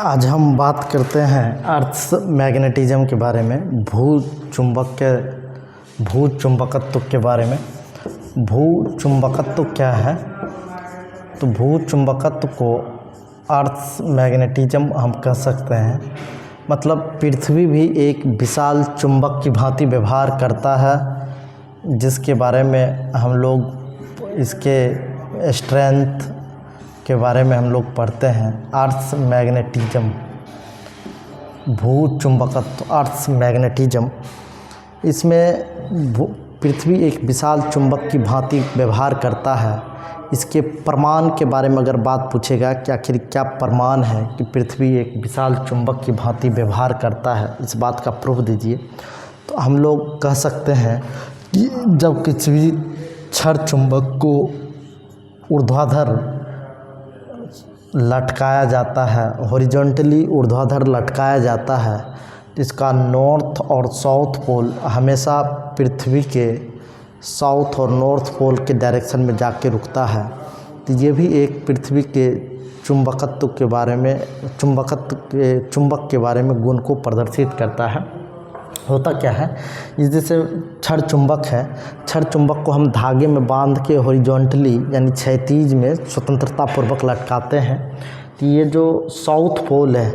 आज हम बात करते हैं अर्थ मैग्नेटिज्म के बारे में, भू चुंबकत्व के बारे में। भू चुंबकत्व क्या है? तो भू चुंबकत्व को अर्थ मैग्नेटिज्म हम कह सकते हैं। मतलब पृथ्वी भी एक विशाल चुंबक की भांति व्यवहार करता है, जिसके बारे में हम लोग इसके स्ट्रेंथ के बारे में हम लोग पढ़ते हैं। अर्थ मैग्नेटिज्म, भू चुंबकत्व, अर्थ मैग्नेटिज्म, इसमें पृथ्वी एक विशाल चुंबक की भांति व्यवहार करता है। इसके प्रमाण के बारे में अगर बात पूछेगा कि आखिर क्या प्रमाण है कि पृथ्वी एक विशाल चुंबक की भांति व्यवहार करता है, इस बात का प्रूफ दीजिए। तो हम लोग कह सकते हैं कि जब किसी क्षण चुंबक को ऊर्ध्वाधर लटकाया जाता है, हॉरिजॉन्टली ऊर्ध्वाधर लटकाया जाता है, तो इसका नॉर्थ और साउथ पोल हमेशा पृथ्वी के साउथ और नॉर्थ पोल के डायरेक्शन में जाके रुकता है। तो ये भी एक पृथ्वी के चुंबकत्व के बारे में, चुंबक के बारे में गुण को प्रदर्शित करता है। होता क्या है, इस जैसे क्षण चुंबक है, क्षण चुंबक को हम धागे में बांध के हॉरिजॉन्टली यानी क्षैतिज में स्वतंत्रता पूर्वक लटकाते हैं। तो ये जो साउथ पोल है,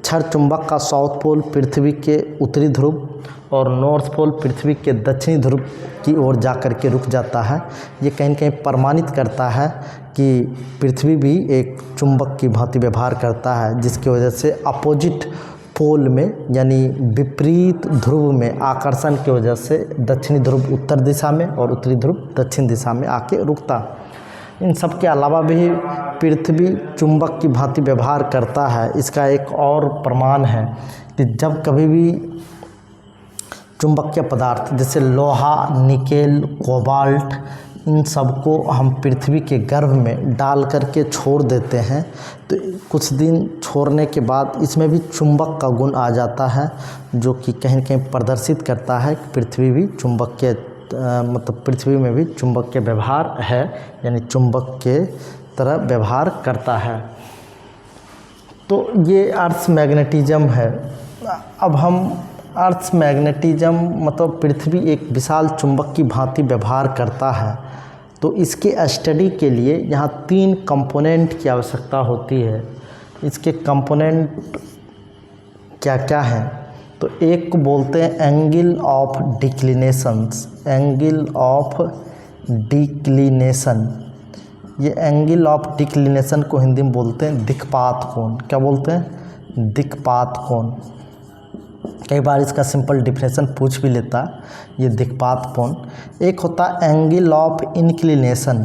क्षण चुंबक का साउथ पोल पृथ्वी के उत्तरी ध्रुव और नॉर्थ पोल पृथ्वी के दक्षिणी ध्रुव की ओर जा कर के रुक जाता है। ये कहीं न कहीं प्रमाणित करता है कि पृथ्वी भी एक चुंबक की भांति व्यवहार करता है, जिसकी वजह से अपोजिट पोल में यानी विपरीत ध्रुव में आकर्षण की वजह से दक्षिणी ध्रुव उत्तर दिशा में और उत्तरी ध्रुव दक्षिण दिशा में आके रुकता। इन सब के अलावा भी पृथ्वी चुंबक की भांति व्यवहार करता है। इसका एक और प्रमाण है कि जब कभी भी चुंबकीय पदार्थ जैसे लोहा, निकेल, कोबाल्ट, इन सब को हम पृथ्वी के गर्भ में डाल करके छोड़ देते हैं, तो कुछ दिन छोड़ने के बाद इसमें भी चुंबक का गुण आ जाता है, जो कि कहीं न कहीं प्रदर्शित करता है कि पृथ्वी भी चुंबक के मतलब पृथ्वी में भी चुंबक के व्यवहार है, यानी चुंबक के तरह व्यवहार करता है। तो ये अर्थ मैग्नेटिज्म है। अब हम अर्थ मैग्नेटिज्म मतलब पृथ्वी एक विशाल चुंबक की भांति व्यवहार करता है, तो इसके स्टडी के लिए यहाँ 3 कंपोनेंट की आवश्यकता होती है। इसके कंपोनेंट क्या क्या हैं? तो एक को बोलते हैं angle of declinations, angle of declination. ये एंगल ऑफ डिक्लिनेशन को हिंदी में बोलते हैं दिक्पात कोण। क्या बोलते हैं? दिक्पात कोण। कई बार इसका सिंपल डिफिनेशन पूछ भी लेता, ये दिक्पात कोण। एक होता है angle of inclination,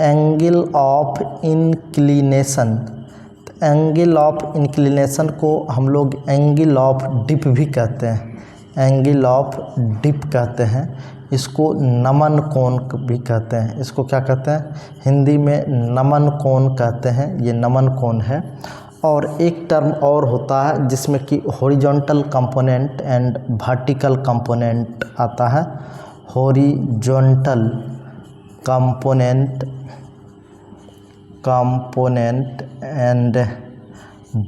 angle of inclination. Angle of inclination को हम लोग एंगल ऑफ डिप भी कहते हैं, एंगल ऑफ डिप कहते हैं। इसको नमन कोण भी कहते हैं। इसको क्या कहते हैं? हिंदी में नमन कोण कहते हैं। ये नमन कोण है। और एक टर्म और होता है जिसमें कि horizontal component and vertical component आता है। Horizontal component and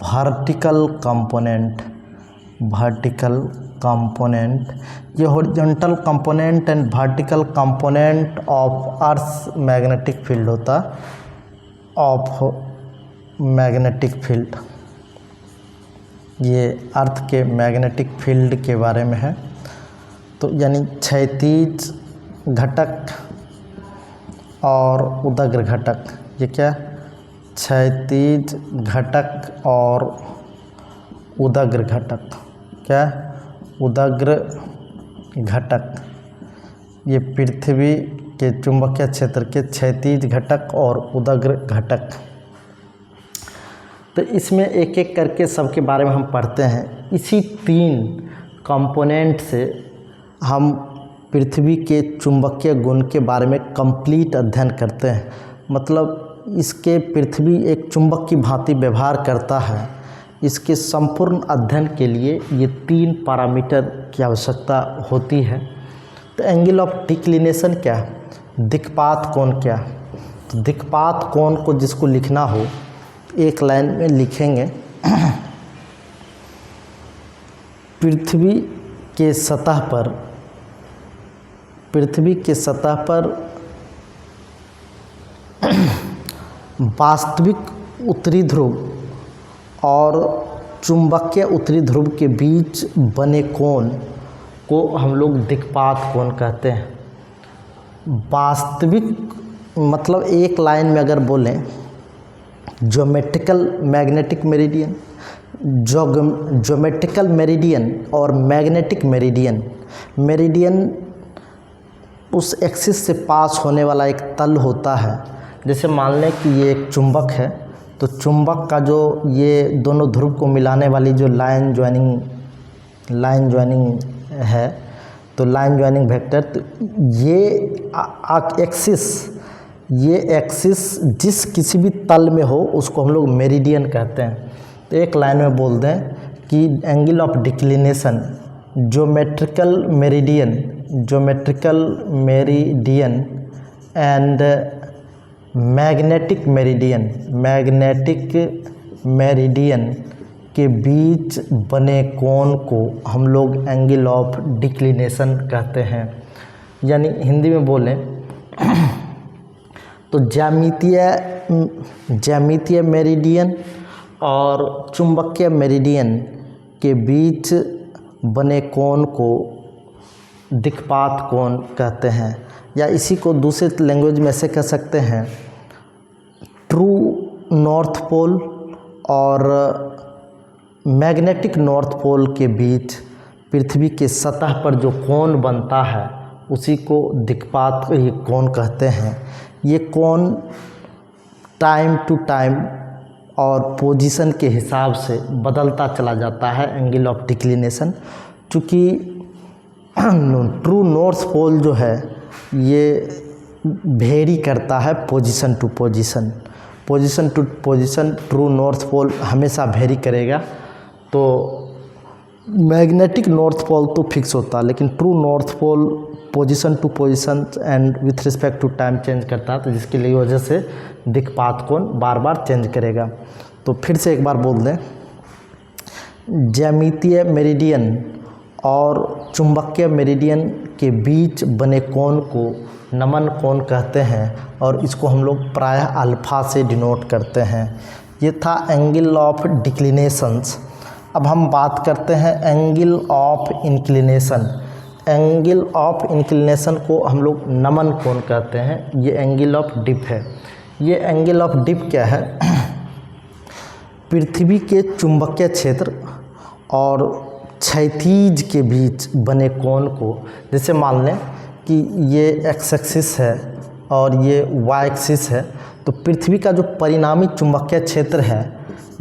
vertical component. ये horizontal component and vertical component of earth magnetic field होता, ऑफ मैग्नेटिक फील्ड। ये अर्थ के मैग्नेटिक फील्ड के बारे में है। तो यानी क्षैतिज घटक और उदग्र घटक। ये क्या? क्षैतिज घटक और उदग्र घटक। क्या? उदग्र घटक। ये पृथ्वी के चुंबकीय क्षेत्र के क्षैतिज घटक और उदग्र घटक। तो इसमें एक एक करके सबके बारे में हम पढ़ते हैं। इसी 3 कंपोनेंट से हम पृथ्वी के चुंबकीय गुण के बारे में कंप्लीट अध्ययन करते हैं। मतलब इसके पृथ्वी एक चुंबक की भांति व्यवहार करता है। इसके संपूर्ण अध्ययन के लिए ये 3 पैरामीटर की आवश्यकता होती है। तो एंगल ऑफ डिक्लिनेशन क्या है? दिक्पात कोण क्या? तो दिक्पात कोण को जिसको लिखना हो एक लाइन में लिखेंगे पृथ्वी के सतह पर वास्तविक उत्तरी ध्रुव और चुंबकीय उत्तरी ध्रुव के बीच बने कोण को हम लोग दिक्पात कोण कहते हैं। वास्तविक मतलब एक लाइन में अगर बोलें, geometrical magnetic meridian, geometrical meridian और मैग्नेटिक मेरिडियन। मेरिडियन उस एक्सिस से पास होने वाला एक तल होता है। जैसे मान लें कि ये एक चुंबक है, तो चुंबक का जो ये दोनों ध्रुव को मिलाने वाली जो लाइन ज्वाइनिंग है, तो लाइन ज्वाइनिंग वेक्टर, तो ये एक्सिस जिस किसी भी तल में हो उसको हम लोग मेरिडियन कहते हैं। तो एक लाइन में बोल दें कि angle of declination geometrical meridian and magnetic meridian के बीच बने कोण को हम लोग एंगल ऑफ डिक्लिनेशन कहते हैं। यानी हिंदी में बोलें तो ज्यामितीय मेरिडियन और चुंबकीय मेरिडियन के बीच बने कोण को दिक्पात कोण कहते हैं, या इसी को दूसरे लैंग्वेज में ऐसे कह सकते हैं, ट्रू नॉर्थ पोल और मैग्नेटिक नॉर्थ पोल के बीच पृथ्वी के सतह पर जो कोण बनता है उसी को दिक्पात कोण कहते हैं। ये कोण टाइम टू टाइम और पोजीशन के हिसाब से बदलता चला जाता है, एंगल ऑफ डिक्लिनेशन। चूँकि ट्रू नॉर्थ पोल जो है ये वेरी करता है position to position, true north pole हमेशा वेरी करेगा। तो मैग्नेटिक नॉर्थ पोल तो फिक्स होता है, लेकिन true north pole position to position and with respect to time change करता है, तो जिसके लिए वजह से दिक्पात कोण बार बार चेंज करेगा। तो फिर से एक बार बोल दें, ज्यामितीय मेरिडियन और चुंबकीय मेरिडियन के बीच बने कोण को नमन कोण कहते हैं, और इसको हम लोग प्रायः अल्फा से डिनोट करते हैं। ये था एंगल ऑफ डिक्लिनेशंस। अब हम बात करते हैं angle of inclination. Angle of inclination को हम लोग नमन कोण कहते हैं। ये एंगल ऑफ डिप है। ये एंगल ऑफ डिप क्या है? पृथ्वी के चुंबकीय क्षेत्र और क्षैतिज के बीच बने कोण को, जैसे मान लें कि ये एक्स एक्सिस है और ये वाई एक्सिस है, तो पृथ्वी का जो परिणामी चुंबकीय क्षेत्र है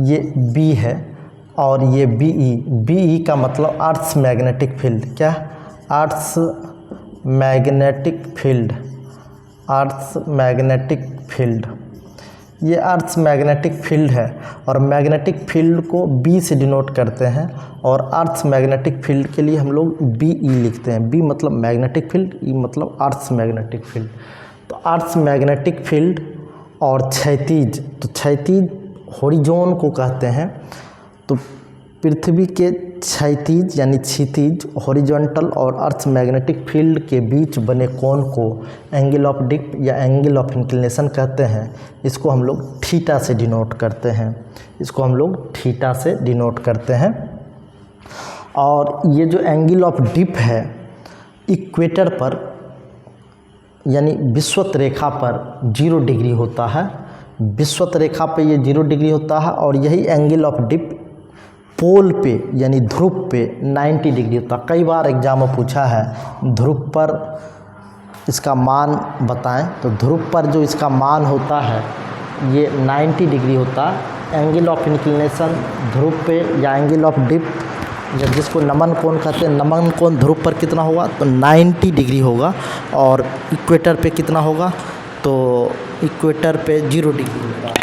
ये बी है, और ये बीई का मतलब अर्थ्स मैग्नेटिक फील्ड। क्या? Earth's magnetic field. ये अर्थ्स मैग्नेटिक फील्ड है, और मैग्नेटिक फील्ड को बी से डिनोट करते हैं, और अर्थ्स मैग्नेटिक फील्ड के लिए हम लोग बीई लिखते हैं। बी मतलब मैग्नेटिक फील्ड, ई मतलब अर्थ्स मैग्नेटिक फील्ड। तो अर्थ्स मैग्नेटिक फील्ड और क्षैतिज, तो क्षैतिज हॉरिजॉन को कहते हैं। तो पृथ्वी के क्षैतिज यानी क्षितिज, हॉरिजॉन्टल और अर्थ्स मैग्नेटिक फील्ड के बीच बने कोण को एंगल ऑफ डिप या एंगल ऑफ इंक्लिनेशन कहते हैं। इसको हम लोग थीटा से डिनोट करते हैं। और ये जो एंगल ऑफ डिप है, इक्वेटर पर यानी विषुवत रेखा पर 0 डिग्री होता है। विषुवत रेखा पे ये 0 डिग्री होता है, और यही एंगल ऑफ डिप पोल पे यानी ध्रुव पे 90 डिग्री होता है। कई बार एग्जाम में पूछा है ध्रुव पर इसका मान बताएं, तो ध्रुव पर जो इसका मान होता है ये 90 डिग्री होता है। एंगल ऑफ इंक्लिनेशन ध्रुव पे या एंगल ऑफ डिप या जिसको नमन कोण कहते हैं, नमन कोण ध्रुव पर कितना होगा? तो 90 डिग्री होगा। और इक्वेटर पे कितना होगा? तो इक्वेटर पे 0 डिग्री होगा।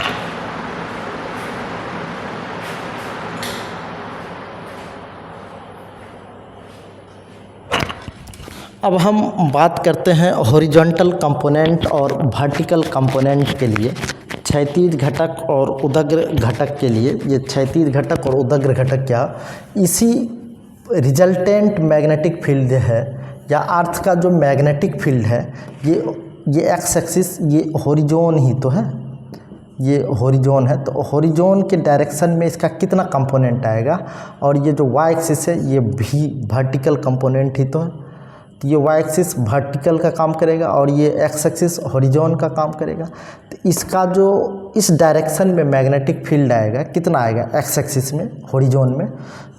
अब हम बात करते हैं हॉरिजॉन्टल कंपोनेंट और वर्टिकल कंपोनेंट के लिए क्षैतिज घटक और उदग्र घटक के लिए, ये क्षैतिज घटक और उदग्र घटक क्या इसी रिजल्टेंट मैग्नेटिक फील्ड है या अर्थ का जो मैग्नेटिक फील्ड है, ये एक्स एक्सिस ये हॉरिजॉन ही तो है, ये हॉरिजॉन है, तो हॉरिजॉन के डायरेक्शन में इसका कितना कंपोनेंट आएगा, और ये जो वाई एक्सिस है ये भी वर्टिकल कंपोनेंट ही तो है, तो ये वाई एक्सिस वर्टिकल का काम करेगा और ये एक्स एक्सिस हॉरिजॉन का काम करेगा। तो इसका जो इस डायरेक्शन में मैग्नेटिक फील्ड आएगा कितना आएगा एक्स एक्सिस में हॉरिजॉन में,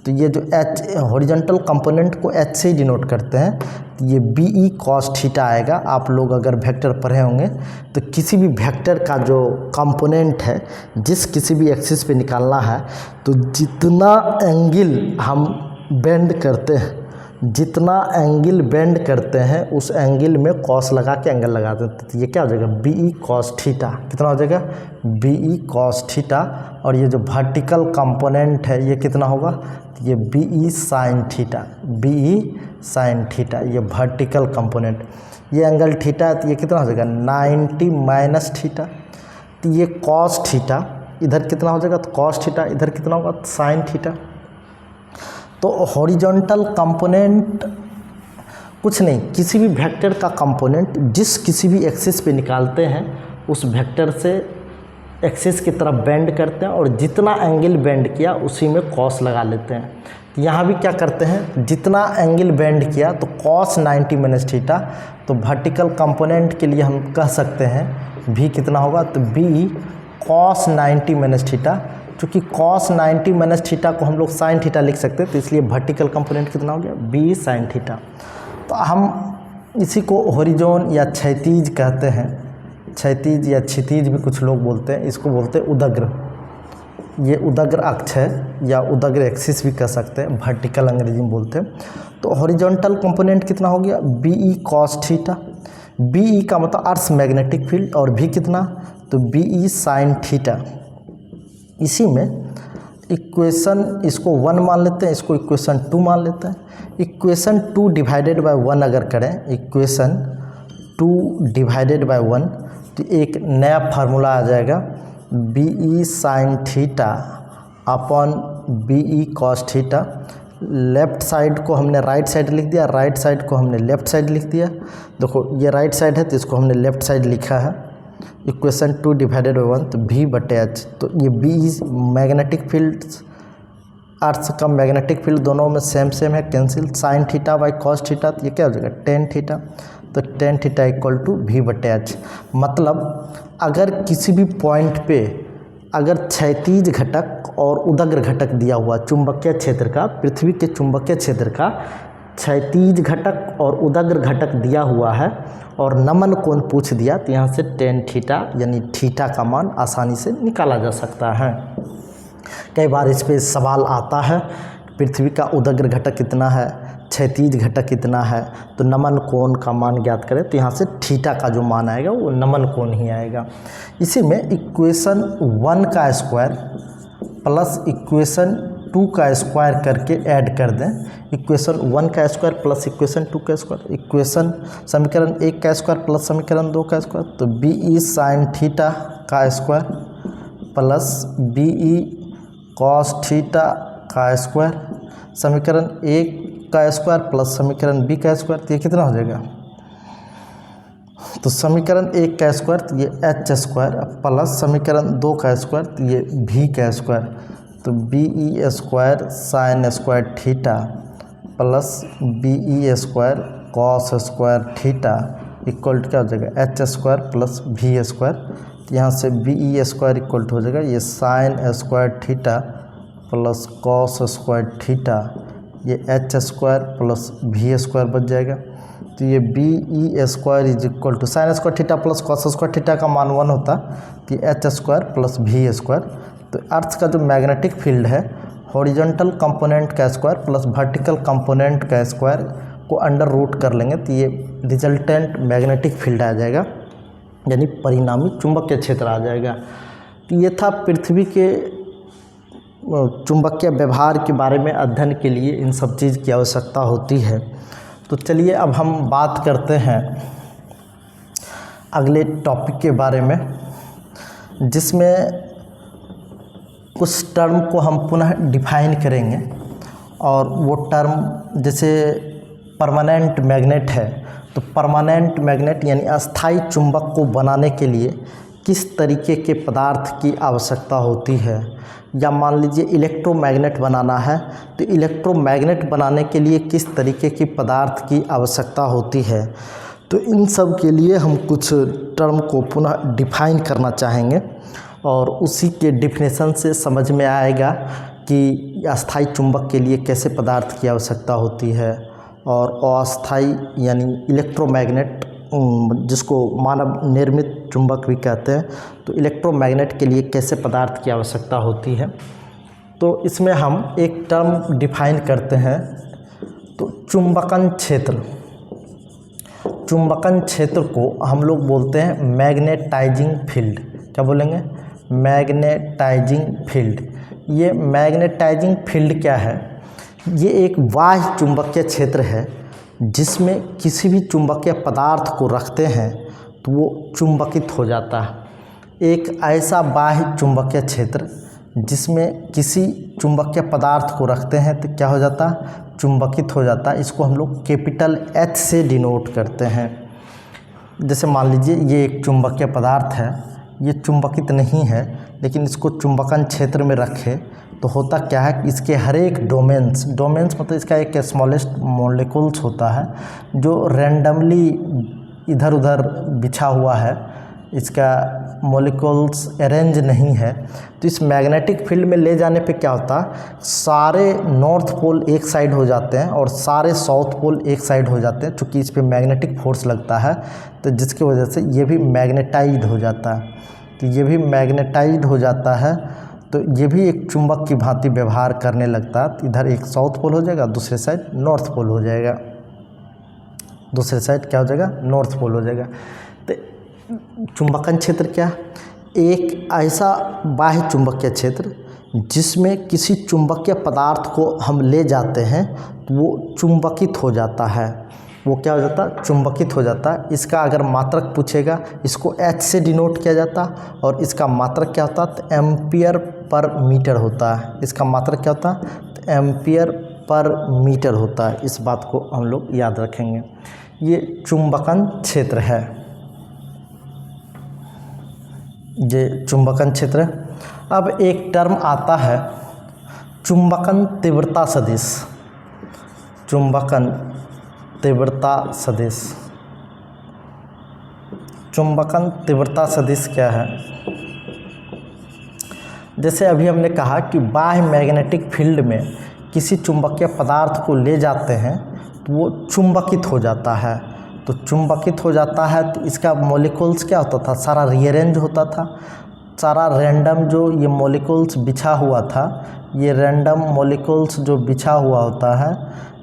तो ये जो एच हॉरिजॉन्टल कंपोनेंट को एच से ही डिनोट करते हैं, तो ये बी ई कॉस थीटा आएगा। आप लोग अगर वेक्टर पढ़े होंगे तो किसी भी वेक्टर का जो कंपोनेंट है जिस किसी भी एक्सिस पे निकालना है, तो जितना एंगल हम बेंड करते हैं, जितना एंगल बेंड करते हैं उस एंगल में कॉस लगा के एंगल लगा देते हैं, तो ये क्या हो जाएगा बी ई कॉस थीटा, कितना हो जाएगा बी ई कॉस थीटा। और ये जो वर्टिकल कंपोनेंट है ये कितना होगा, तो ये B E sine theta, B E sine theta, ये वर्टिकल कंपोनेंट, ये एंगल थीटा है, तो ये कितना हो जाएगा 90 माइनस थीटा, तो ये कॉस थीटा इधर कितना हो जाएगा, तो कॉस थीटा इधर कितना होगा साइन थीटा। तो हॉरिजॉन्टल कंपोनेंट कुछ नहीं, किसी भी वेक्टर का कंपोनेंट जिस किसी भी एक्सिस पे निकालते हैं उस वेक्टर से एक्सिस की तरफ बेंड करते हैं और जितना एंगल बेंड किया उसी में कॉस लगा लेते हैं। तो यहाँ भी क्या करते हैं, जितना एंगल बेंड किया तो कॉस 90 माइनस थीटा, तो वर्टिकल कंपोनेंट के लिए हम कह सकते हैं भी कितना होगा, तो बी कॉस 90 माइनस थीटा, चूँकि कॉस 90 माइनस थीटा को हम लोग साइन थीटा लिख सकते हैं, तो इसलिए वर्टिकल कंपोनेंट कितना हो गया बी साइन थीटा। तो हम इसी को हॉरिजॉन या क्षैतिज कहते हैं, क्षैतिज या क्षितिज भी कुछ लोग बोलते हैं, इसको बोलते हैं उदग्र, ये उदग्र अक्ष है या उदग्र एक्सिस भी कह सकते हैं, वर्टिकल अंग्रेजी में बोलते हैं। तो हॉरिजॉन्टल कंपोनेंट कितना हो गया B E cos theta, B E का मतलब अर्थ मैग्नेटिक फील्ड, और भी कितना, तो बी ई साइन थीटा। इसी में इक्वेशन इसको 1 मान लेते हैं, इसको इक्वेशन 2 मान लेते हैं। इक्वेशन 2 डिवाइडेड बाय 1 अगर करें, इक्वेशन 2 डिवाइडेड बाय 1, तो एक नया फार्मूला आ जाएगा B E sine theta upon B E cos theta. Left side को हमने राइट साइड लिख दिया, राइट साइड को हमने लेफ़्ट साइड लिख दिया। देखो ये राइट साइड है तो इसको हमने लेफ़्ट साइड लिखा है, इक्वेशन 2 डिवाइडेड बाई 1, तो भी बटे एच, तो ये बी मैग्नेटिक फील्ड अर्थ का मैग्नेटिक फील्ड दोनों में सेम है, cancel, sine theta by cos theta, तो ये क्या हो जाएगा टेन थीटा, तो टेन थीटा इक्वल टू भी बटे एच। मतलब अगर किसी भी पॉइंट पे अगर क्षैतिज घटक और उदग्र घटक दिया हुआ चुंबकीय क्षेत्र का, पृथ्वी के चुंबकीय क्षेत्र का क्षैतिज घटक और उदग्र घटक दिया हुआ है और नमन कोण पूछ दिया, तो यहाँ से टेन थीटा यानी थीटा का मान आसानी से निकाला जा सकता है। कई बार इस पे सवाल आता है पृथ्वी का उदग्र घटक कितना है, क्षैतिज घटक कितना है, तो नमन कोण का मान ज्ञात करें, तो यहाँ से थीटा का जो मान आएगा वो नमन कोण ही आएगा। इसी में इक्वेशन 1 का स्क्वायर प्लस इक्वेशन 2 का स्क्वायर करके ऐड कर दें, इक्वेशन 1 का स्क्वायर प्लस इक्वेशन 2 का स्क्वायर, इक्वेशन समीकरण 1 का स्क्वायर प्लस समीकरण 2 का स्क्वायर, तो बी ई साइन थीटा का square plus B E cos theta का स्क्वायर, समीकरण 1 का स्क्वायर प्लस समीकरण बी का स्क्वायर, तो ये कितना हो जाएगा, तो समीकरण 1 का स्क्वायर तो ये एच स्क्वायर प्लस समीकरण 2 का स्क्वायर तो ये भी का स्क्वायर, तो B E square sine square theta plus B E square cos square theta equal to क्या हो जाएगा H square plus B square, तो यहाँ से B E square equal to हो जाएगा ये sine square theta plus cos square theta, ये H square plus B square बच जाएगा, तो ये B E square is equal to sine square theta plus cos square theta का मान 1 होता, तो H square plus B square, तो अर्थ का जो मैग्नेटिक फील्ड है हॉरिजॉन्टल कंपोनेंट का स्क्वायर प्लस वर्टिकल कंपोनेंट का स्क्वायर को अंडर रूट कर लेंगे, तो ये रिजल्टेंट मैग्नेटिक फील्ड आ जाएगा, यानी परिणामी चुंबकीय क्षेत्र आ जाएगा। तो ये था पृथ्वी के चुंबकीय व्यवहार के बारे में अध्ययन के लिए इन सब चीज़ की आवश्यकता होती है। तो चलिए अब हम बात करते हैं अगले टॉपिक के बारे में। जिसमें कुछ टर्म को हम पुनः डिफाइन करेंगे। और वो टर्म जैसे परमानेंट मैग्नेट है, तो परमानेंट मैग्नेट यानी अस्थाई चुंबक को बनाने के लिए किस तरीके के पदार्थ की आवश्यकता होती है। या मान लीजिए इलेक्ट्रोमैग्नेट बनाना है, तो इलेक्ट्रोमैग्नेट बनाने के लिए किस तरीके की पदार्थ की आवश्यकता होती है। तो इन सब के लिए हम कुछ टर्म को पुनः डिफाइन करना चाहेंगे और उसी के डिफिनेशन से समझ में आएगा कि अस्थाई चुंबक के लिए कैसे पदार्थ की आवश्यकता होती है और अस्थाई यानी इलेक्ट्रोमैग्नेट जिसको मानव निर्मित चुंबक भी कहते हैं, तो इलेक्ट्रोमैग्नेट के लिए कैसे पदार्थ की आवश्यकता होती है। तो इसमें हम एक टर्म डिफाइन करते हैं, तो चुंबकन क्षेत्र। चुंबकन क्षेत्र को हम लोग बोलते हैं मैग्नेटाइजिंग फील्ड। क्या बोलेंगे? Magnetizing field. ये मैग्नेटाइजिंग फील्ड क्या है? ये एक बाह्य चुंबकीय क्षेत्र है जिसमें किसी भी चुंबकीय पदार्थ को रखते हैं तो वो चुंबकित हो जाता है। एक ऐसा बाह्य चुंबकीय क्षेत्र जिसमें किसी चुंबकीय पदार्थ को रखते हैं तो क्या हो जाता? चुंबकित हो जाता है। इसको हम लोग कैपिटल H से डिनोट करते हैं। जैसे मान लीजिए ये एक चुंबकीय पदार्थ है, ये चुंबकित नहीं है, लेकिन इसको चुंबकन क्षेत्र में रखें तो होता क्या है कि इसके हर एक डोमेन्स मतलब इसका एक स्मॉलेस्ट मॉलिक्यूल्स होता है जो रैंडमली इधर उधर बिछा हुआ है, इसका मॉलिक्यूल्स अरेंज नहीं है। तो इस मैग्नेटिक फील्ड में ले जाने पे क्या होता है, सारे नॉर्थ पोल एक साइड हो जाते हैं और सारे साउथ पोल एक साइड हो जाते हैं। चूँकि इस पर मैग्नेटिक फोर्स लगता है तो जिसकी वजह से ये भी मैग्नेटाइज्ड हो जाता है। तो ये भी मैग्नेटाइज्ड हो जाता है, तो ये भी एक चुंबक की भांति व्यवहार करने लगता है। तो इधर एक साउथ पोल हो जाएगा, दूसरे साइड नॉर्थ पोल हो जाएगा, दूसरे साइड क्या हो जाएगा? नॉर्थ पोल हो जाएगा। तो चुंबकन क्षेत्र क्या? एक ऐसा बाह्य चुंबकीय क्षेत्र जिसमें किसी चुंबकीय पदार्थ को हम ले जाते हैं तो वो चुंबकित हो जाता है। वो क्या हो जाता? चुंबकित हो जाता है। इसका अगर मात्रक पूछेगा, इसको H से डिनोट किया जाता और इसका मात्रक क्या होता? तो एम्पियर पर मीटर होता है। इसका मात्रक क्या होता? तो एम्पियर पर मीटर होता है। इस बात को हम लोग याद रखेंगे। ये चुंबकन क्षेत्र है, ये चुंबकन क्षेत्र है। अब एक टर्म आता है चुंबकन तीव्रता सदिश। चुंबकन तीव्रता सदिश। चुंबकन तीव्रता सदिश क्या है? जैसे अभी हमने कहा कि बाह्य मैग्नेटिक फील्ड में किसी चुंबकीय पदार्थ को ले जाते हैं तो वो चुंबकित हो जाता है। तो चुंबकित हो जाता है तो इसका मॉलिक्यूल्स क्या होता था? सारा रीअरेंज होता था। सारा रैंडम जो ये मॉलिक्यूल्स बिछा हुआ था, ये रैंडम मॉलिक्यूल्स जो बिछा हुआ होता है,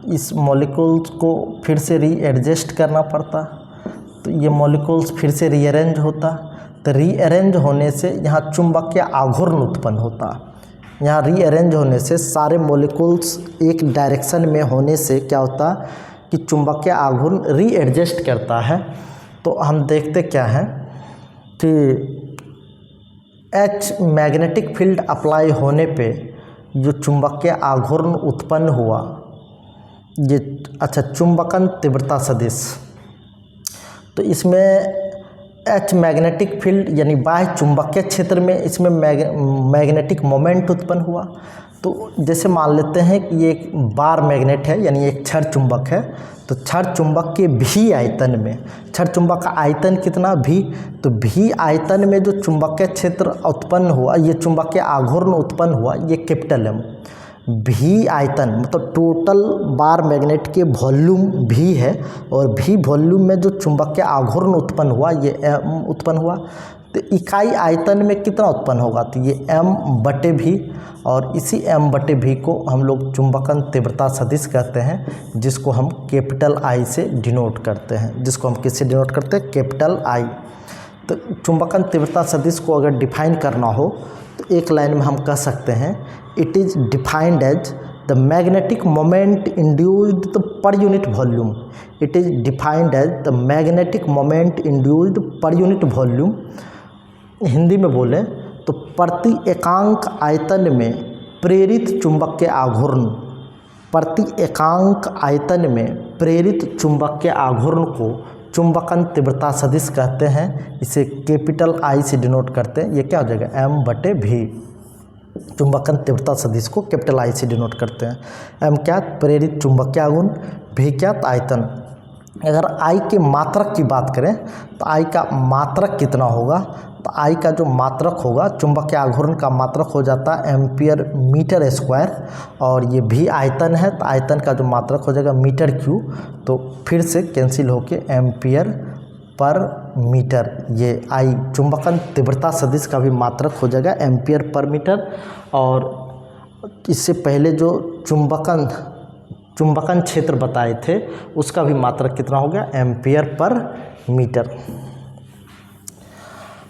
इस मॉलिक्यूल्स को फिर से रीएडजस्ट करना पड़ता। तो ये मॉलिक्यूल्स फिर से रीअरेंज होता। तो रीअरेंज होने से यहाँ चुंबकीय आघूर्ण उत्पन्न होता। यहाँ रीअरेंज होने से सारे मॉलिक्यूल्स एक डायरेक्शन में होने से क्या होता कि चुंबकीय आघूर्ण रीएडजस्ट करता है। तो हम देखते क्या हैं कि H मैग्नेटिक फील्ड अप्लाई होने पे जो चुंबकीय आघूर्ण उत्पन्न हुआ, ये चुंबकन तीव्रता सदिश। तो इसमें H मैग्नेटिक फील्ड यानी बाह्य चुंबकीय क्षेत्र में इसमें मैग्नेटिक मोमेंट उत्पन्न हुआ। तो जैसे मान लेते हैं कि ये एक बार मैग्नेट है यानी एक क्षण चुंबक है, तो क्षण चुंबक के भी आयतन में, क्षण चुंबक का आयतन कितना? भी। तो भी आयतन में जो चुंबकीय क्षेत्र उत्पन्न हुआ, ये चुंबकीय आघूर्ण उत्पन्न हुआ, ये कैपिटल M। भी आयतन मतलब टोटल बार मैग्नेट के वॉल्यूम भी है और भी वॉल्यूम में जो चुंबकीय आघूर्ण उत्पन्न हुआ ये M उत्पन्न हुआ। तो इकाई आयतन में कितना उत्पन्न होगा? तो ये M/V, और इसी M/V को हम लोग चुंबकन तीव्रता सदिश कहते हैं, जिसको हम कैपिटल I से डिनोट करते हैं। जिसको हम किससे डिनोट करते हैं? Capital I। तो चुंबकन तीव्रता सदिश को अगर डिफाइन करना हो तो एक लाइन में हम कह सकते हैं, it is defined as the magnetic moment induced per unit volume. It is defined as the magnetic moment induced per unit volume Hindi में बोलें तो प्रति एकांक आयतन में प्रेरित चुंबकीय आघूर्ण, प्रति एकांक आयतन में प्रेरित चुंबकीय आघूर्ण को चुंबकन तीव्रता सदिश कहते हैं। इसे कैपिटल आई से डिनोट करते हैं। ये क्या हो जाएगा, m/v। चुंबकन तीव्रता सदिश को कैपिटल आई से डिनोट करते हैं। m क्या, प्रेरित चुंबकीय आघूर्ण, v क्या, आयतन। अगर आई के मात्रक की बात करें तो आई का मात्रक कितना होगा, तो आई का जो मात्रक होगा, चुंबकीय आघूर्ण का मात्रक हो जाता है एम्पियर मीटर स्क्वायर, और ये भी आयतन है तो आयतन का जो मात्रक हो जाएगा मीटर क्यूब। तो फिर से कैंसिल होके एम्पियर पर मीटर, ये आई चुंबकन तीव्रता सदिश का भी मात्रक हो जाएगा एम्पियर पर मीटर। और इससे पहले जो चुंबकन क्षेत्र बताए थे उसका भी मात्रक कितना हो गया, एम्पियर पर मीटर।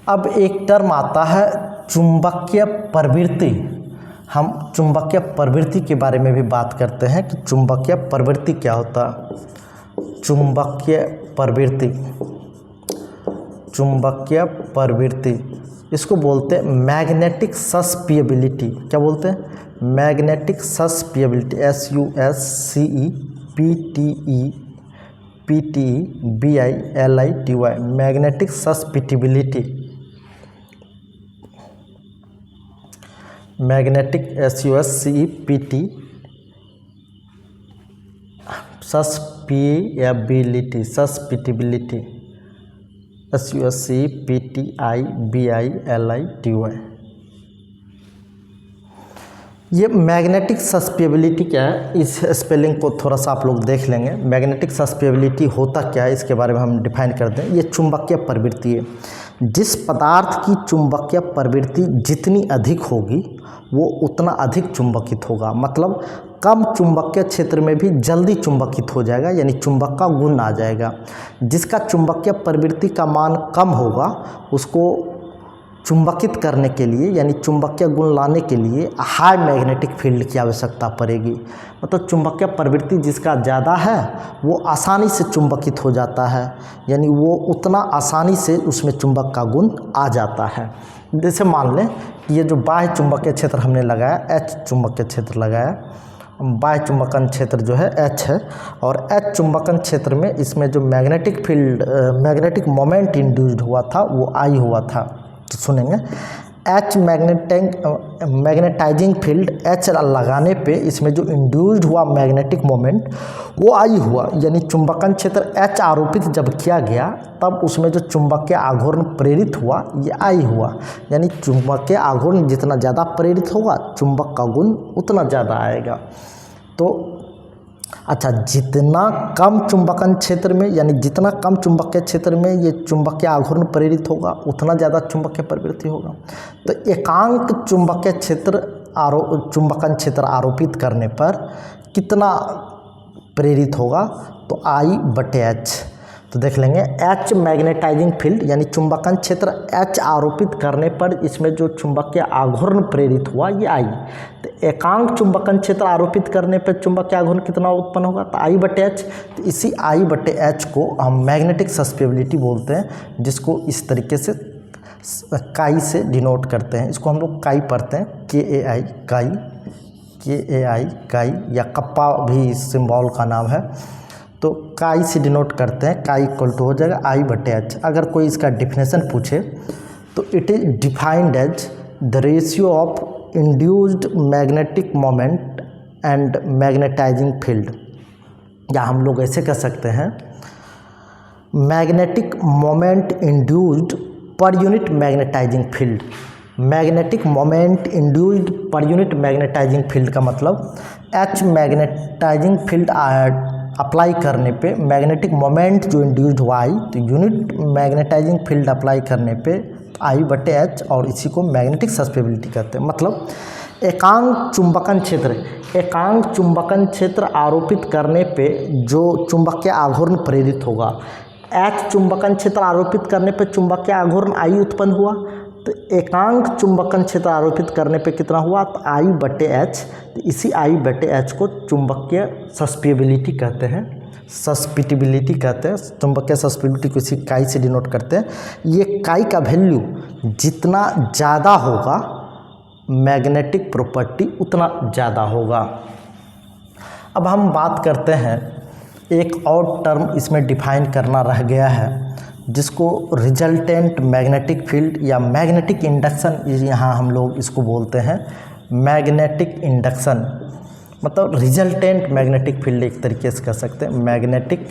अब एक टर्म आता है चुंबकीय प्रवृत्ति। हम चुंबकीय प्रवृत्ति के बारे में भी बात करते हैं कि चुंबकीय प्रवृत्ति क्या होता है। चुंबकीय प्रवृत्ति, चुंबकीय प्रवृत्ति इसको बोलते हैं मैग्नेटिक सस्पिएबिलिटी। क्या बोलते हैं, magnetic सस्पिएबिलिटी, SUSCEPTEBILITY, magnetic सस्पिटिबिलिटी, magnetic SUSCEPT सस्पिएबिलिटी, सस्पिटिबिलिटी, SUSCEPTIBILITY। ये मैग्नेटिक सस्पिएबिलिटी क्या है, इस स्पेलिंग को थोड़ा सा आप लोग देख लेंगे। मैग्नेटिक सस्पिएबिलिटी होता क्या है इसके बारे में हम डिफाइन करते हैं। ये चुंबकीय प्रवृत्ति है। जिस पदार्थ की चुंबकीय प्रवृत्ति जितनी अधिक होगी वो उतना अधिक चुंबकित होगा। मतलब कम चुंबकीय क्षेत्र में भी जल्दी चुंबकित हो जाएगा, यानी चुंबक का गुण आ जाएगा। जिसका चुंबकीय प्रवृत्ति का मान कम होगा उसको चुंबकित करने के लिए, यानी चुंबकीय गुण लाने के लिए हाई मैग्नेटिक फील्ड की आवश्यकता पड़ेगी। मतलब चुंबकीय प्रवृत्ति जिसका ज़्यादा है वो आसानी से चुंबकित हो जाता है, यानी वो उतना आसानी से उसमें चुंबक का गुण आ जाता है। जैसे मान लें कि ये जो बाह्य चुंबकीय क्षेत्र हमने लगाया, H चुंबकीय क्षेत्र लगाया, बाह्य चुंबकन क्षेत्र जो है H है, और H चुंबकन क्षेत्र में इसमें जो magnetic field, magnetic moment induced हुआ था वो I हुआ था। तो सुनेंगे, H मैग्नेटाइजिंग फील्ड H लगाने पे इसमें जो इंड्यूस्ड हुआ मैग्नेटिक मोमेंट वो I हुआ, यानी चुंबकन क्षेत्र H आरोपित जब किया गया तब उसमें जो चुंबकीय आघूर्ण प्रेरित हुआ ये I हुआ। यानी चुंबकीय आघूर्ण जितना ज़्यादा प्रेरित होगा चुंबक का गुण उतना ज़्यादा आएगा। तो अच्छा, जितना कम चुंबकन क्षेत्र में, यानी जितना कम चुंबकीय क्षेत्र में ये चुंबकीय आघूर्ण प्रेरित होगा उतना ज़्यादा चुंबकीय प्रवृत्ति होगा। तो एकांक चुंबकीय क्षेत्र चुंबकन क्षेत्र आरोपित करने पर कितना प्रेरित होगा, तो I/H। तो देख लेंगे, H मैग्नेटाइजिंग फील्ड यानी चुंबकन क्षेत्र H आरोपित करने पर इसमें जो चुंबकीय आघूर्ण प्रेरित हुआ ये I। तो एकांक चुंबकन क्षेत्र आरोपित करने पर चुंबकीय आघूर्ण कितना उत्पन्न होगा, तो I/H। तो इसी I/H को हम मैग्नेटिक सस्पिएबिलिटी बोलते हैं, जिसको इस तरीके से काई से डिनोट करते हैं। इसको हम लोग काई पढ़ते हैं, KAI, काई, KAI, काई, या कप्पा भी सिंबल का नाम है। तो काई से डिनोट करते हैं, काई इक्वल टू हो जाएगा I/H। अगर कोई इसका डिफिनेशन पूछे तो it is defined as the ratio of induced magnetic moment and magnetizing field, या हम लोग ऐसे कह सकते हैं magnetic moment induced per unit magnetizing field. Magnetic moment induced per unit magnetizing field का मतलब H मैग्नेटाइजिंग फील्ड अप्लाई करने पे मैग्नेटिक मोमेंट जो इंड्यूस्ड हुआ I, तो यूनिट मैग्नेटाइजिंग फील्ड अप्लाई करने पे I/H, और इसी को मैग्नेटिक सस्पिएबिलिटी कहते हैं। मतलब एकांक चुंबकन क्षेत्र आरोपित करने पे जो चुंबकीय आघूर्ण प्रेरित होगा, H चुंबकन क्षेत्र आरोपित करने पे चुंबकीय आघूर्ण I उत्पन्न हुआ, तो एकांक चुंबकन क्षेत्र आरोपित करने पे कितना हुआ, तो I/H। तो इसी I/H को चुंबकीय सस्पिएबिलिटी कहते हैं। सस्पिटिबिलिटी कहते हैं, चुंबकीय सस्पिटिबिलिटी को इसी काई से डिनोट करते हैं। ये काई का वैल्यू जितना ज़्यादा होगा मैग्नेटिक प्रॉपर्टी उतना ज़्यादा होगा। अब हम बात करते हैं, एक और टर्म इसमें डिफाइन करना रह गया है जिसको रिजल्टेंट मैग्नेटिक फील्ड या मैग्नेटिक इंडक्शन यहाँ हम लोग इसको बोलते हैं। मैग्नेटिक इंडक्शन मतलब रिजल्टेंट मैग्नेटिक फील्ड एक तरीके से कह सकते हैं, मैग्नेटिक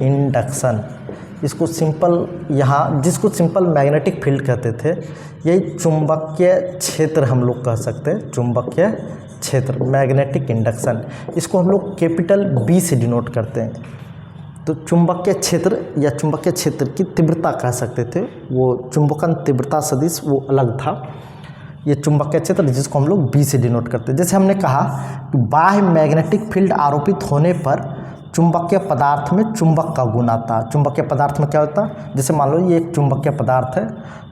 इंडक्शन। इसको सिंपल यहाँ जिसको सिंपल मैग्नेटिक फील्ड कहते थे, यही चुंबकीय क्षेत्र हम लोग कह सकते हैं, चुंबकीय क्षेत्र मैग्नेटिक इंडक्शन। इसको हम लोग कैपिटल बी से डिनोट करते हैं। तो चुंबकीय क्षेत्र या चुंबकीय क्षेत्र की तीव्रता कह सकते थे, वो चुंबकन तीव्रता सदिश वो अलग था। ये चुंबकीय क्षेत्र जिसको हम लोग बी से डिनोट करते हैं। जैसे हमने कहा कि बाह्य मैग्नेटिक फील्ड आरोपित होने पर चुंबकीय पदार्थ में चुंबक का गुण आता। चुंबकीय पदार्थ में क्या होता है, जैसे मान लो ये एक चुंबकीय पदार्थ है,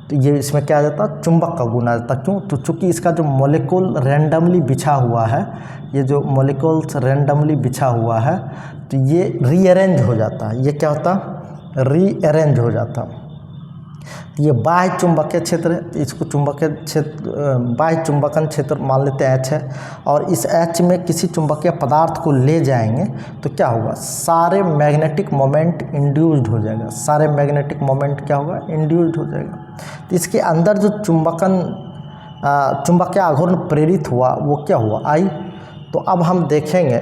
तो ये इसमें क्या आ जाता है, चुंबक का गुण आ जाता। क्यों? तो चूँकि इसका जो मॉलिक्यूल रैंडमली बिछा हुआ है, ये जो मॉलिक्यूल्स रैंडमली बिछा हुआ है, तो ये रीअरेंज हो जाता है। ये क्या होता, रीअरेंज हो जाता। ये बाह्य चुंबकीय क्षेत्र है, इसको चुंबकीय क्षेत्र बाह्य चुंबकन क्षेत्र मान लेते हैं H है, और इस H में किसी चुंबकीय पदार्थ को ले जाएंगे तो क्या होगा, सारे मैग्नेटिक मोमेंट इंड्यूस्ड हो जाएगा। सारे मैग्नेटिक मोमेंट क्या होगा, इंड्यूस्ड हो जाएगा। तो इसके अंदर जो चुंबकीय आघूर्ण प्रेरित हुआ वो क्या हुआ, I। तो अब हम देखेंगे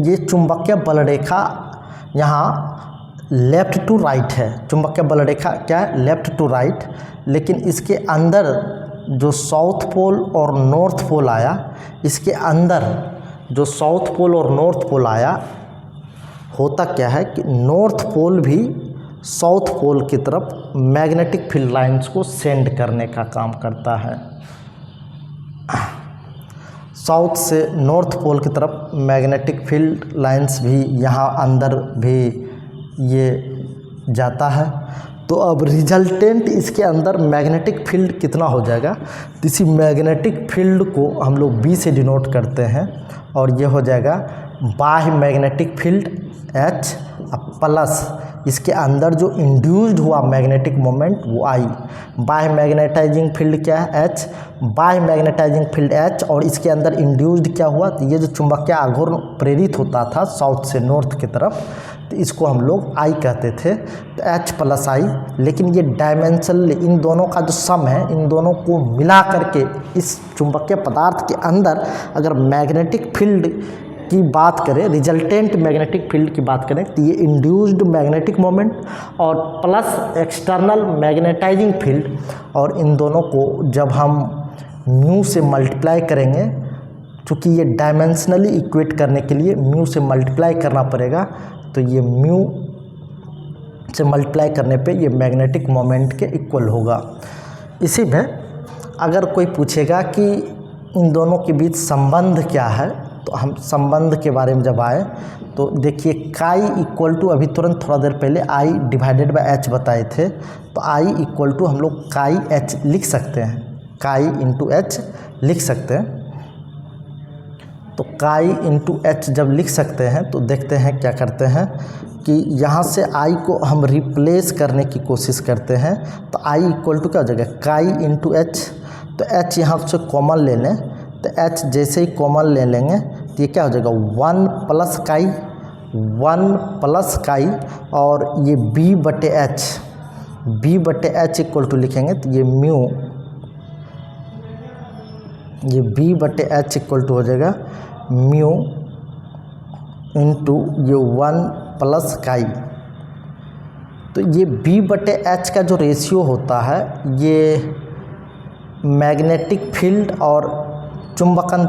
ये चुंबकीय बल रेखा यहाँ लेफ़्ट टू राइट है। चुंबकीय बल रेखा क्या है, लेफ़्ट टू राइट। लेकिन इसके अंदर जो साउथ पोल और नॉर्थ पोल आया, इसके अंदर जो साउथ पोल और नॉर्थ पोल आया, होता क्या है कि नॉर्थ पोल भी साउथ पोल की तरफ मैग्नेटिक फील्ड लाइंस को सेंड करने का काम करता है। साउथ से नॉर्थ पोल की तरफ मैग्नेटिक फील्ड लाइंस भी यहाँ अंदर भी ये जाता है। तो अब रिजल्टेंट इसके अंदर मैग्नेटिक फील्ड कितना हो जाएगा, तो इसी मैग्नेटिक फील्ड को हम लोग बी से डिनोट करते हैं, और ये हो जाएगा बाह्य मैग्नेटिक फील्ड H प्लस इसके अंदर जो इंड्यूस्ड हुआ मैग्नेटिक मोमेंट वो I। बाह्य मैग्नेटाइजिंग फील्ड क्या है, H। बाह्य मैग्नेटाइजिंग फील्ड H और इसके अंदर इंड्यूस्ड क्या हुआ, तो ये जो चुंबकीय आघूर्ण प्रेरित होता था साउथ से नॉर्थ की तरफ, तो इसको हम लोग I कहते थे, तो H प्लस I। लेकिन ये डायमेंशनली इन दोनों का जो सम है, इन दोनों को मिला करके इस चुंबकीय पदार्थ के अंदर अगर मैग्नेटिक फील्ड की बात करें, रिजल्टेंट मैग्नेटिक फील्ड की बात करें, तो ये इंड्यूस्ड मैग्नेटिक मोमेंट और प्लस एक्सटर्नल मैग्नेटाइजिंग फील्ड, और इन दोनों को जब हम म्यू से मल्टीप्लाई करेंगे, चूँकि ये डायमेंशनली इक्वेट करने के लिए म्यू से मल्टीप्लाई करना पड़ेगा, तो ये म्यू से मल्टीप्लाई करने पे ये मैग्नेटिक मोमेंट के इक्वल होगा। इसी में अगर कोई पूछेगा कि इन दोनों के बीच संबंध क्या है, तो हम संबंध के बारे में जब आए तो देखिए काई इक्वल टू, अभी तुरंत थोड़ा देर पहले I डिवाइडेड बाय H बताए थे, तो I इक्वल टू हम लोग काई H लिख सकते हैं, काई इंटू H लिख सकते हैं। तो काई इंटू H जब लिख सकते हैं तो देखते हैं क्या करते हैं कि यहाँ से I को हम रिप्लेस करने की कोशिश करते हैं, तो I इक्वल टू क्या हो जाएगा, काई इंटू H। तो H यहाँ से कॉमन ले लें, तो H जैसे ही कॉमन ले लेंगे तो ये क्या हो जाएगा, 1 प्लस काई, और ये B बटे H इक्वल टू लिखेंगे, तो ये म्यू, ये B बटे H इक्वल टू हो जाएगा म्यू इंटू ये 1 प्लस काई। तो ये B बटे H का जो रेशियो होता है, ये मैग्नेटिक फील्ड और चुंबकन,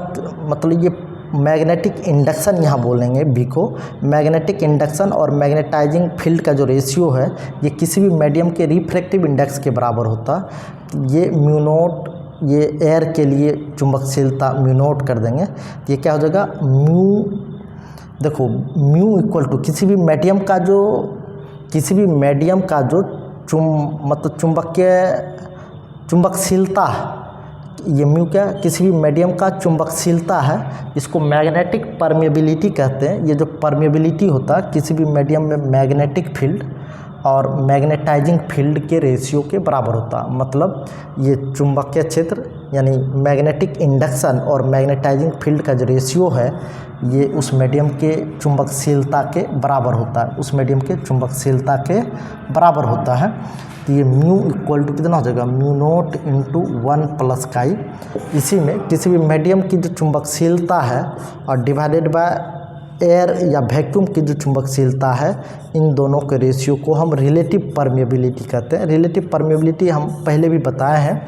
मतलब ये मैग्नेटिक इंडक्शन यहाँ बोलेंगे बी को, मैग्नेटिक इंडक्शन और मैग्नेटाइजिंग फील्ड का जो रेशियो है, ये किसी भी मीडियम के रिफ्रैक्टिव इंडेक्स के बराबर होता। ये म्यू नोट, ये एयर के लिए चुंबकशीलता म्यू नोट कर देंगे, तो ये क्या हो जाएगा, म्यू, देखो म्यू इक्वल टू किसी भी मीडियम का जो चुंबकशीलता ये म्यू क्या, किसी भी मीडियम का चुंबकशीलता है, इसको मैग्नेटिक परमेबिलिटी कहते हैं। ये जो परमेबिलिटी होता है किसी भी मीडियम में मैग्नेटिक फील्ड और मैग्नेटाइजिंग फील्ड के रेशियो के बराबर होता है। मतलब ये चुंबकीय क्षेत्र यानी मैग्नेटिक इंडक्शन और मैग्नेटाइजिंग फील्ड का जो रेशियो है ये उस मीडियम के चुंबकशीलता के बराबर होता है, उस मीडियम के चुंबकशीलता के बराबर होता है। तो ये म्यू इक्वल टू कितना हो जाएगा, म्यू नोट इंटू 1 प्लस काई। इसी में किसी भी मीडियम की जो चुंबकशीलता है और डिवाइडेड बाय एयर या वैक्यूम की जो चुंबकशीलता है, इन दोनों के रेशियो को हम रिलेटिव परमेबिलिटी कहते हैं। रिलेटिव परमेबिलिटी हम पहले भी बताए हैं,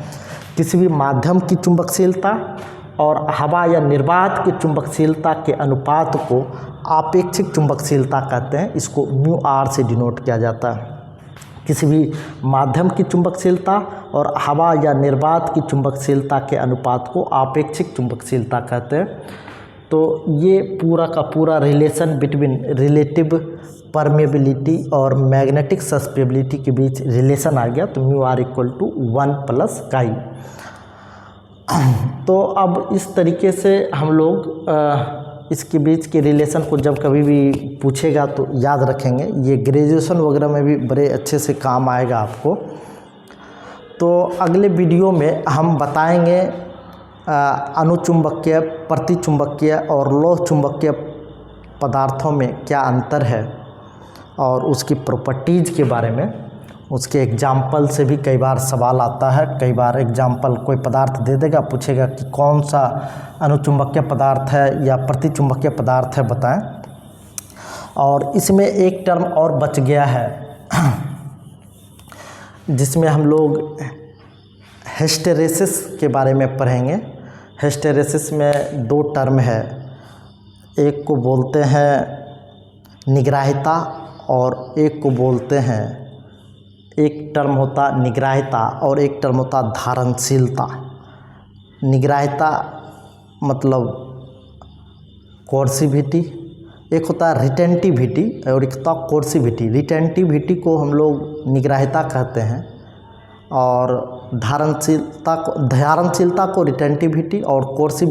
किसी भी माध्यम की चुंबकशीलता और हवा या निर्वात की चुंबकशीलता के अनुपात को आपेक्षिक चुंबकशीलता कहते हैं। इसको म्यू आर से डिनोट किया जाता है। किसी भी माध्यम की चुंबकशीलता और हवा या निर्वात की चुंबकशीलता के अनुपात को आपेक्षिक चुंबकशीलता कहते हैं। तो ये पूरा का पूरा रिलेशन बिटवीन रिलेटिव परमेबिलिटी और मैग्नेटिक सस्पेबिलिटी के बीच रिलेशन आ गया। तो mu R equal to 1 plus chi. तो अब इस तरीके से हम लोग इसके बीच के रिलेशन को जब कभी भी पूछेगा तो याद रखेंगे। ये ग्रेजुएशन वगैरह में भी बड़े अच्छे से काम आएगा आपको। तो अगले वीडियो में हम बताएंगे अनुचुंबकीय, प्रतिचुंबकीय और लोह चुंबकीय पदार्थों में क्या अंतर है और उसकी प्रॉपर्टीज़ के बारे में। उसके एग्जाम्पल से भी कई बार सवाल आता है। कई बार एग्जाम्पल कोई पदार्थ दे देगा, पूछेगा कि कौन सा अनुचुंबकीय पदार्थ है या प्रतिचुंबकीय पदार्थ है बताएं। और इसमें एक टर्म और बच गया है जिसमें हम लोग हिस्टेरेसिस के बारे में पढ़ेंगे। हिस्टेरेसिस में 2 टर्म है, एक को बोलते हैं निग्राहिता और एक को बोलते हैं, एक टर्म होता निग्राहिता और एक टर्म होता धारणशीलता। निग्राहिता मतलब कोर्सिविटी, एक होता है रिटेंटिविटी और एक होता कोर्सिविटी। रिटेंटिविटी को हम लोग निग्राहिता कहते हैं और धारणशीलता को रिटेंटिविटी और कोर्सिविटी